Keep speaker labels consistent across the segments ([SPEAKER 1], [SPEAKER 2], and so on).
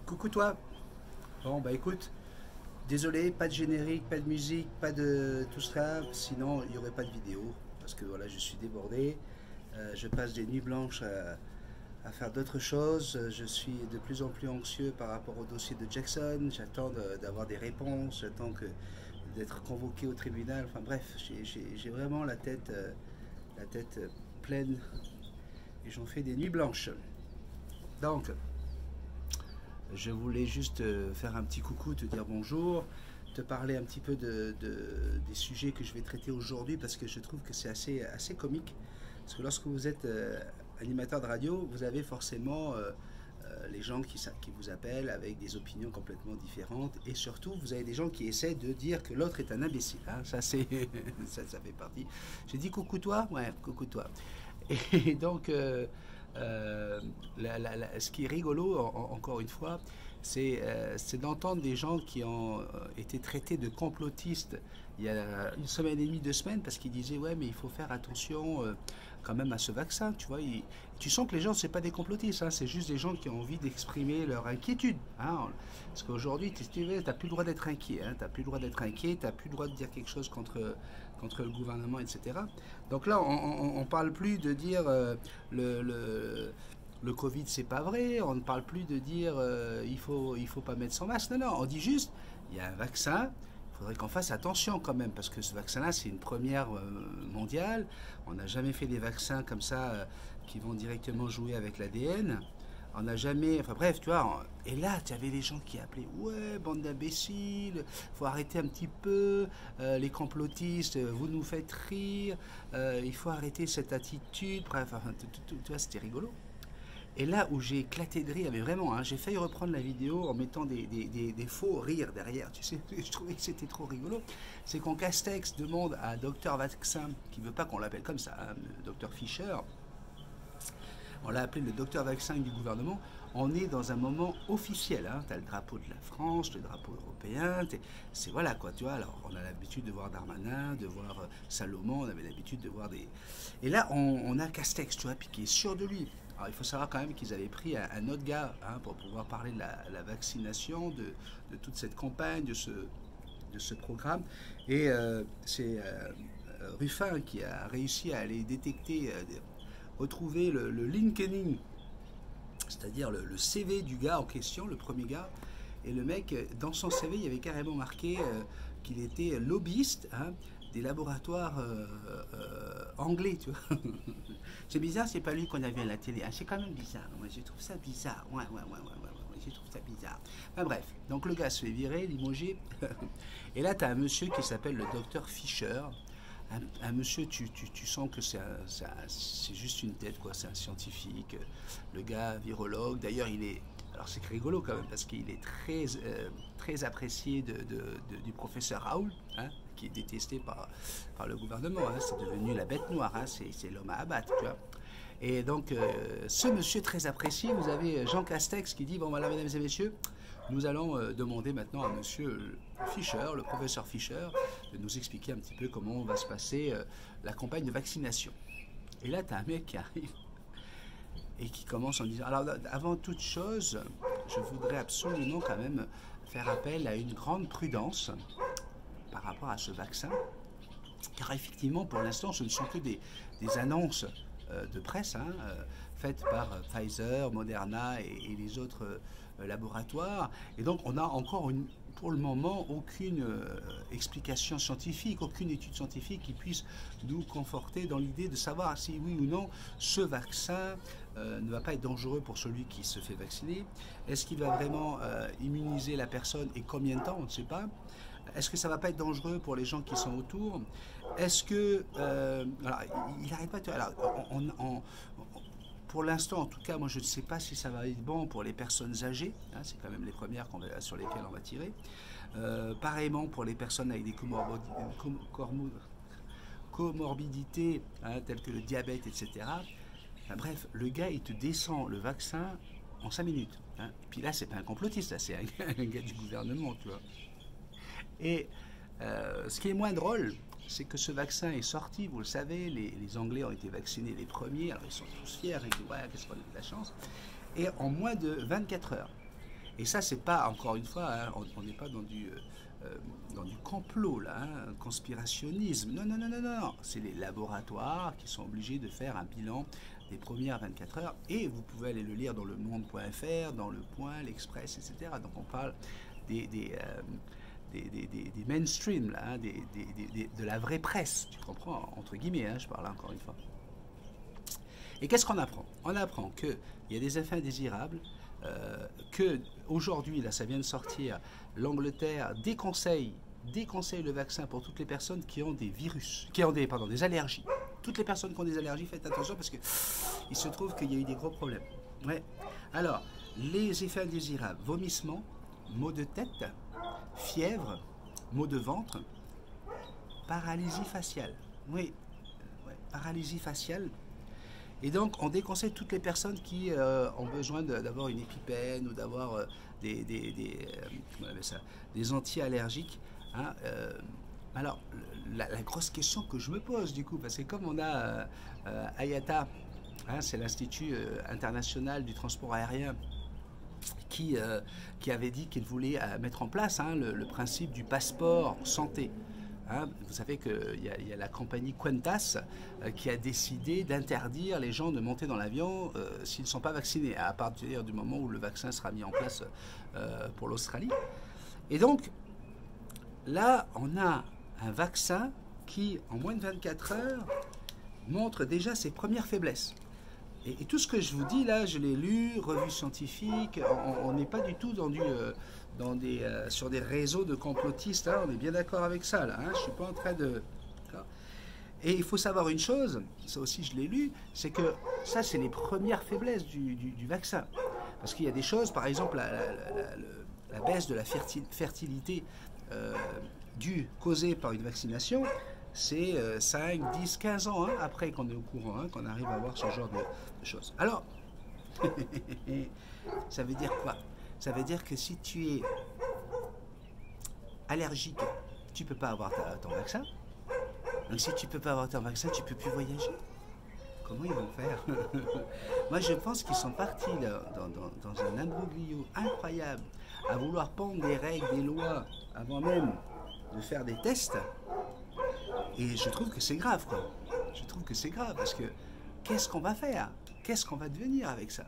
[SPEAKER 1] Coucou toi. Bon bah écoute, désolé, pas de générique, pas de musique, pas de tout cela, sinon il n'y aurait pas de vidéo. Parce que voilà, je suis débordé. Je passe des nuits blanches à faire d'autres choses. Je suis de plus en plus anxieux par rapport au dossier de Jackson. J'attends d'avoir des réponses. D'être convoqué au tribunal. Enfin bref, j'ai vraiment la tête pleine et j'en fais des nuits blanches. Donc, je voulais juste faire un petit coucou, te dire bonjour, te parler un petit peu des sujets que je vais traiter aujourd'hui parce que je trouve que c'est assez comique. Parce que lorsque vous êtes animateur de radio, vous avez forcément les gens qui vous appellent avec des opinions complètement différentes et surtout vous avez des gens qui essaient de dire que l'autre est un imbécile. Hein. Ça, ça fait partie. J'ai dit coucou toi. Ouais, coucou toi. Et donc, ce qui est rigolo, encore une fois, c'est d'entendre des gens qui ont été traités de complotistes il y a une semaine et demie, 2 semaines, parce qu'ils disaient ouais, mais il faut faire attention quand même à ce vaccin, tu vois. Tu sens que les gens, c'est pas des complotistes, hein, c'est juste des gens qui ont envie d'exprimer leur inquiétude. Hein, parce qu'aujourd'hui, tu n'as plus le droit d'être inquiet, hein, tu n'as plus le droit d'être inquiet, tu n'as plus le droit de dire quelque chose contre le gouvernement, etc. Donc là, on parle plus de dire le Covid, c'est pas vrai. On ne parle plus de dire il faut pas mettre son masque. Non, non, on dit juste il y a un vaccin. Il faudrait qu'on fasse attention quand même parce que ce vaccin-là, c'est une première mondiale. On n'a jamais fait des vaccins comme ça qui vont directement jouer avec l'ADN. On n'a jamais. Enfin bref, tu vois. Et là, tu avais les gens qui appelaient ouais, bande d'imbéciles, faut arrêter un petit peu, les complotistes, vous nous faites rire, il faut arrêter cette attitude. Bref, enfin, tu vois, c'était rigolo. Et là où j'ai éclaté de rire, mais vraiment, hein, j'ai failli reprendre la vidéo en mettant des faux rires derrière, tu sais, je trouvais que c'était trop rigolo. C'est quand Castex demande à Docteur Vaccin, qui veut pas qu'on l'appelle comme ça, hein, Docteur Fischer, on l'a appelé le docteur vaccin du gouvernement, on est dans un moment officiel. Hein. Tu as le drapeau de la France, le drapeau européen, c'est voilà quoi, tu vois. Alors on a l'habitude de voir Darmanin, de voir Salomon, on avait l'habitude de voir des... Et là on a Castex, tu vois, puis qui est sûr de lui. Alors il faut savoir quand même qu'ils avaient pris un autre gars hein, pour pouvoir parler de la vaccination, de toute cette campagne, de ce programme. Et c'est Ruffin qui a réussi à aller détecter... retrouver le LinkedIn, c'est-à-dire le CV du gars en question, le premier gars. Et le mec, dans son CV, il y avait carrément marqué qu'il était lobbyiste hein, des laboratoires anglais, tu vois. C'est bizarre, c'est pas lui qu'on a vu à la télé. Hein. C'est quand même bizarre. Moi, je trouve ça bizarre. Ouais, je trouve ça bizarre. Enfin bref, donc le gars se fait virer, limogé. Et là, tu as un monsieur qui s'appelle le docteur Fischer. Un monsieur, tu sens que c'est juste une tête, quoi. C'est un scientifique. Le gars, virologue. D'ailleurs, il est. Alors, c'est rigolo quand même, parce qu'il est très apprécié du professeur Raoul, hein, qui est détesté par le gouvernement. Hein. C'est devenu la bête noire. Hein. C'est l'homme à abattre, tu vois. Et donc, ce monsieur très apprécié, vous avez Jean Castex qui dit bon, voilà, mesdames et messieurs. Nous allons demander maintenant à monsieur Fischer, le professeur Fischer, de nous expliquer un petit peu comment va se passer la campagne de vaccination. Et là, tu as un mec qui arrive et qui commence en disant, alors avant toute chose, je voudrais absolument quand même faire appel à une grande prudence par rapport à ce vaccin, car effectivement, pour l'instant, ce ne sont que des annonces de presse hein, faites par Pfizer, Moderna et les autres laboratoires. Et donc on n'a encore pour le moment aucune explication scientifique, aucune étude scientifique qui puisse nous conforter dans l'idée de savoir si oui ou non ce vaccin ne va pas être dangereux pour celui qui se fait vacciner. Est-ce qu'il va vraiment immuniser la personne et combien de temps? On ne sait pas. Est-ce que ça va pas être dangereux pour les gens qui sont autour? Est-ce que... alors, il n'arrête pas... Alors, pour l'instant, en tout cas, moi je ne sais pas si ça va être bon pour les personnes âgées. Hein, c'est quand même les premières sur lesquelles on va tirer. Pareillement pour les personnes avec des comorbidités hein, telles que le diabète, etc. Enfin, bref, le gars, il te descend le vaccin en 5 minutes. Hein. Et puis là, c'est pas un complotiste, là, c'est un gars du gouvernement, tu vois. Et ce qui est moins drôle, c'est que ce vaccin est sorti, vous le savez, les Anglais ont été vaccinés les premiers, alors ils sont tous fiers, ils disent ouais, qu'est-ce qu'on a de la chance. Et en moins de 24 heures. Et ça, c'est pas, encore une fois, hein, on n'est pas dans du complot, là, hein, conspirationnisme. Non, non, non, non, non. C'est les laboratoires qui sont obligés de faire un bilan des premières 24 heures. Et vous pouvez aller le lire dans le monde.fr, dans le Point, l'Express, etc. Donc on parle des mainstream, là, hein, de la vraie presse. Tu comprends, entre guillemets, hein, je parle encore une fois. Et qu'est-ce qu'on apprend? On apprend qu'il y a des effets indésirables, que aujourd'hui, là, ça vient de sortir, l'Angleterre déconseille le vaccin pour toutes les personnes qui ont des virus, qui ont des allergies. Toutes les personnes qui ont des allergies, faites attention parce que il se trouve qu'il y a eu des gros problèmes. Ouais. Alors, les effets indésirables, vomissements, maux de tête, fièvre, maux de ventre, paralysie faciale. Oui, ouais, paralysie faciale. Et donc, on déconseille toutes les personnes qui ont besoin d'avoir une épipène ou d'avoir comment on appelle ça, des anti-allergiques. Hein, alors, la grosse question que je me pose, du coup, parce que comme on a IATA, hein, c'est l'Institut international du transport aérien, qui avait dit qu'il voulait mettre en place, hein, le principe du passeport santé. Hein, vous savez qu'il y a la compagnie Qantas qui a décidé d'interdire les gens de monter dans l'avion s'ils ne sont pas vaccinés, à partir du moment où le vaccin sera mis en place pour l'Australie. Et donc, là, on a un vaccin qui, en moins de 24 heures, montre déjà ses premières faiblesses. Et tout ce que je vous dis là, je l'ai lu, revue scientifique, on n'est pas du tout sur des réseaux de complotistes, hein, on est bien d'accord avec ça là, hein, je ne suis pas en train de... Et il faut savoir une chose, ça aussi je l'ai lu, c'est que ça c'est les premières faiblesses du vaccin. Parce qu'il y a des choses, par exemple la baisse de la fertilité causée par une vaccination, c'est 5, 10, 15 ans hein, après qu'on est au courant, hein, qu'on arrive à voir ce genre de choses. Alors, ça veut dire quoi? Ça veut dire que si tu es allergique, tu ne peux pas avoir ton vaccin. Donc si tu ne peux pas avoir ton vaccin, tu ne peux plus voyager. Comment ils vont faire? Moi, je pense qu'ils sont partis là, dans un imbroglio incroyable à vouloir pondre des règles, des lois, avant même de faire des tests. Et je trouve que c'est grave, quoi. Je trouve que c'est grave, parce que qu'est-ce qu'on va faire? Qu'est-ce qu'on va devenir avec ça?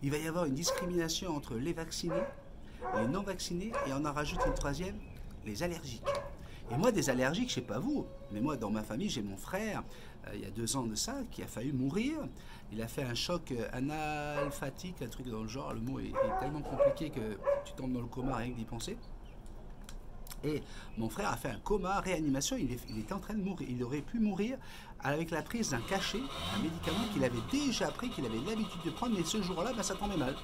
[SPEAKER 1] Il va y avoir une discrimination entre les vaccinés, les non-vaccinés, et on en rajoute une troisième, les allergiques. Et moi, des allergiques, je sais pas vous, mais moi, dans ma famille, j'ai mon frère, il y a 2 ans de ça, qui a failli mourir. Il a fait un choc analphatique, un truc dans le genre. Le mot est tellement compliqué que tu tombes dans le coma rien que d'y penser. Et mon frère a fait un coma, réanimation, il était en train de mourir. Il aurait pu mourir avec la prise d'un cachet, un médicament qu'il avait déjà pris, qu'il avait l'habitude de prendre, mais ce jour-là, ben, ça tombait mal.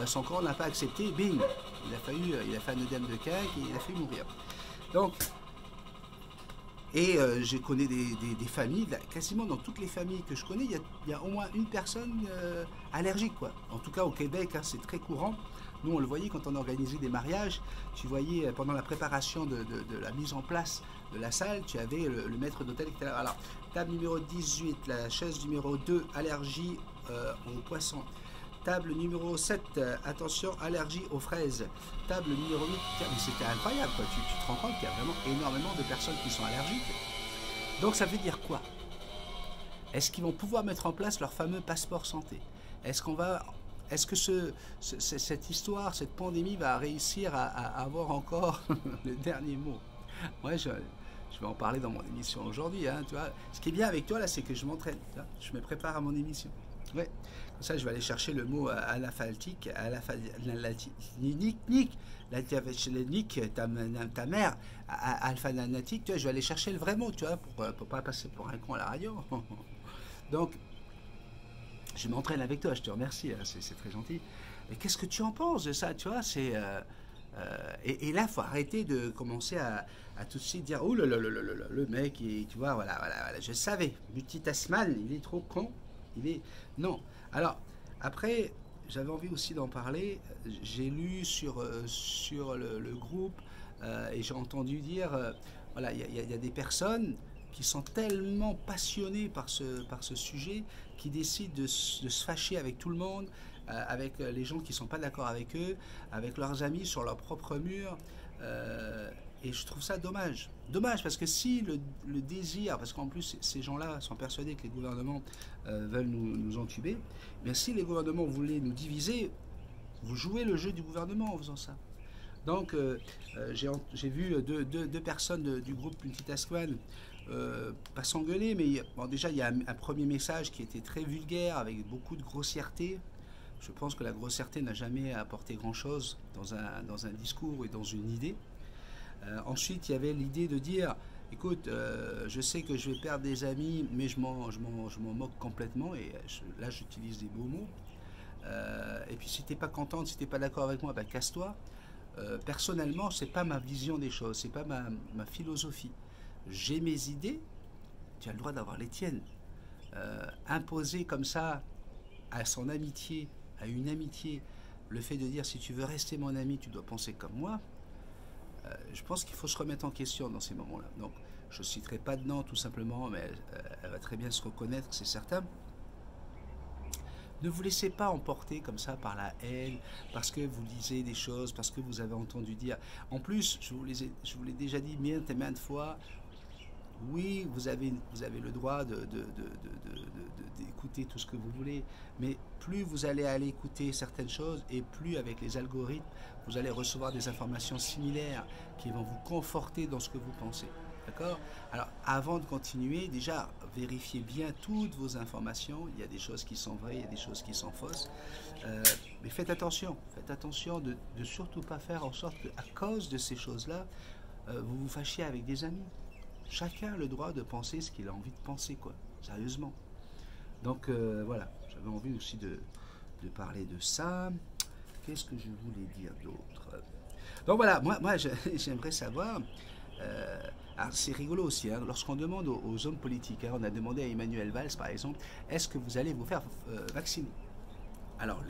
[SPEAKER 1] Son corps n'a pas accepté, bing, il a fait un œdème de quinque et il a fait mourir. Donc, et je connais des familles, quasiment dans toutes les familles que je connais, il y a au moins une personne allergique, quoi. En tout cas au Québec, hein, c'est très courant. Nous, on le voyait quand on organisait des mariages. Tu voyais pendant la préparation de la mise en place de la salle, tu avais le maître d'hôtel qui était là. Alors, table numéro 18, la chaise numéro 2, allergie aux poissons. Table numéro 7, attention, allergie aux fraises. Table numéro 8, mais c'était incroyable, quoi. Tu te rends compte qu'il y a vraiment énormément de personnes qui sont allergiques. Donc, ça veut dire quoi? Est-ce qu'ils vont pouvoir mettre en place leur fameux passeport santé? Est-ce que cette histoire, cette pandémie va réussir à avoir encore le dernier mot? Moi, je vais en parler dans mon émission aujourd'hui. Hein, tu vois. Ce qui est bien avec toi, là, c'est que je m'entraîne. Je me prépare à mon émission. Ouais. Comme ça, je vais aller chercher le mot anaphaltique, ta mère, alpha-nanatique. Tu vois, je vais aller chercher le vrai mot, tu vois, pour pas passer pour un con à la radio. Donc, je m'entraîne avec toi, je te remercie, c'est très gentil. Mais qu'est-ce que tu en penses de ça, tu vois? Et là, il faut arrêter de commencer à tout de suite dire, oh là là là là là, le mec, tu vois, voilà, je savais, multitasman, il est trop con, Non. Alors, après, j'avais envie aussi d'en parler, j'ai lu sur le groupe, et j'ai entendu dire, voilà, il y a des personnes qui sont tellement passionnés par ce sujet, qui décident de se fâcher avec tout le monde, avec les gens qui ne sont pas d'accord avec eux, avec leurs amis sur leur propre mur. Et je trouve ça dommage. Dommage parce que si le désir, parce qu'en plus ces gens-là sont persuadés que les gouvernements veulent nous entuber, bien si les gouvernements voulaient nous diviser, vous jouez le jeu du gouvernement en faisant ça. Donc j'ai vu deux personnes du groupe Multitask One pas s'engueuler, mais bon, déjà il y a un premier message qui était très vulgaire avec beaucoup de grossièreté. Je pense que la grossièreté n'a jamais apporté grand-chose dans un discours et dans une idée. Ensuite, il y avait l'idée de dire, écoute, je sais que je vais perdre des amis, mais je m'en moque complètement, et là j'utilise des beaux mots. Et puis si t'es pas contente, si t'es pas d'accord avec moi, bah casse-toi. Personnellement, c'est pas ma vision des choses, c'est pas ma philosophie. J'ai mes idées, tu as le droit d'avoir les tiennes. Imposer comme ça à son amitié, à une amitié, le fait de dire si tu veux rester mon ami, tu dois penser comme moi. Je pense qu'il faut se remettre en question dans ces moments-là. Donc, je ne citerai pas de nom tout simplement, mais elle va très bien se reconnaître, c'est certain. Ne vous laissez pas emporter comme ça par la haine, parce que vous lisez des choses, parce que vous avez entendu dire. En plus, je vous l'ai déjà dit maintes et maintes fois, oui, vous avez le droit d'écouter tout ce que vous voulez, mais plus vous allez écouter certaines choses, et plus avec les algorithmes, vous allez recevoir des informations similaires qui vont vous conforter dans ce que vous pensez. D'accord? Alors, avant de continuer, déjà, vérifiez bien toutes vos informations. Il y a des choses qui sont vraies, il y a des choses qui sont fausses. Mais faites attention de surtout pas faire en sorte qu'à cause de ces choses-là, vous vous fâchiez avec des amis. Chacun a le droit de penser ce qu'il a envie de penser, quoi. Sérieusement. Donc, voilà, j'avais envie aussi de parler de ça. Qu'est-ce que je voulais dire d'autre? Donc voilà, moi j'aimerais savoir... alors c'est rigolo aussi, hein, lorsqu'on demande aux hommes politiques, hein, on a demandé à Emmanuel Valls par exemple, est-ce que vous allez vous faire vacciner? Alors,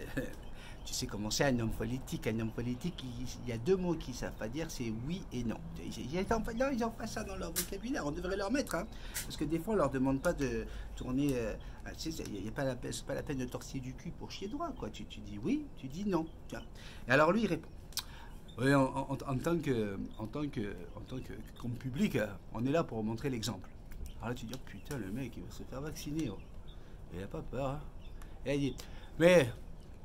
[SPEAKER 1] tu sais comment c'est un homme politique, il y a deux mots qu'ils ne savent pas dire, c'est oui et non. Ils ont pas ça dans leur vocabulaire, on devrait leur mettre, hein, parce que des fois on leur demande pas de tourner, tu sais, il n'y a pas c'est pas la peine de tortiller du cul pour chier droit, quoi. Tu dis oui, tu dis non. Tiens. Et alors lui il répond. Oui, en tant comme public, on est là pour montrer l'exemple. Alors là, tu dis, oh, putain, le mec, il va se faire vacciner. Oh. Il n'a pas peur. Hein. Et il dit, mais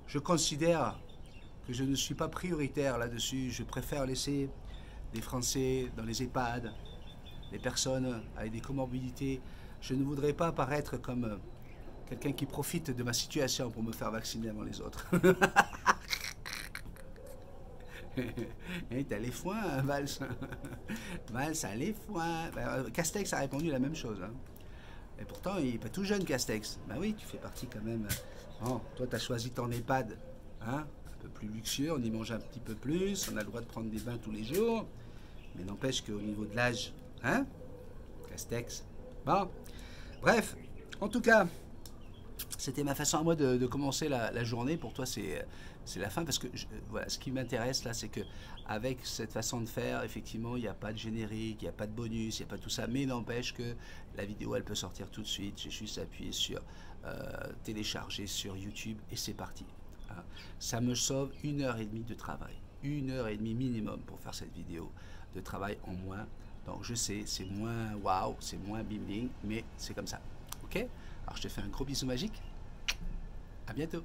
[SPEAKER 1] je considère que je ne suis pas prioritaire là-dessus. Je préfère laisser des Français dans les EHPAD, des personnes avec des comorbidités. Je ne voudrais pas paraître comme quelqu'un qui profite de ma situation pour me faire vacciner avant les autres. Et t'as les foins, Valls. Valls a les foins. Castex a répondu la même chose. Hein. Et pourtant, il n'est pas tout jeune, Castex. Ben oui, tu fais partie quand même. Bon, toi, t'as choisi ton EHPAD. Hein, un peu plus luxueux, on y mange un petit peu plus, on a le droit de prendre des bains tous les jours. Mais n'empêche qu'au niveau de l'âge, hein, Castex. Bon, bref, en tout cas, c'était ma façon à moi de commencer la journée. Pour toi, c'est la fin, parce que voilà, ce qui m'intéresse là, c'est que avec cette façon de faire, effectivement, il n'y a pas de générique, il n'y a pas de bonus, il n'y a pas tout ça, mais n'empêche que la vidéo, elle peut sortir tout de suite. J'ai juste appuyé sur télécharger sur YouTube et c'est parti. Hein. Ça me sauve 1h30 de travail, 1h30 minimum pour faire cette vidéo de travail en moins. Donc je sais, c'est moins waouh, c'est moins bing bing, mais c'est comme ça. Ok? Alors je te fais un gros bisou magique. À bientôt.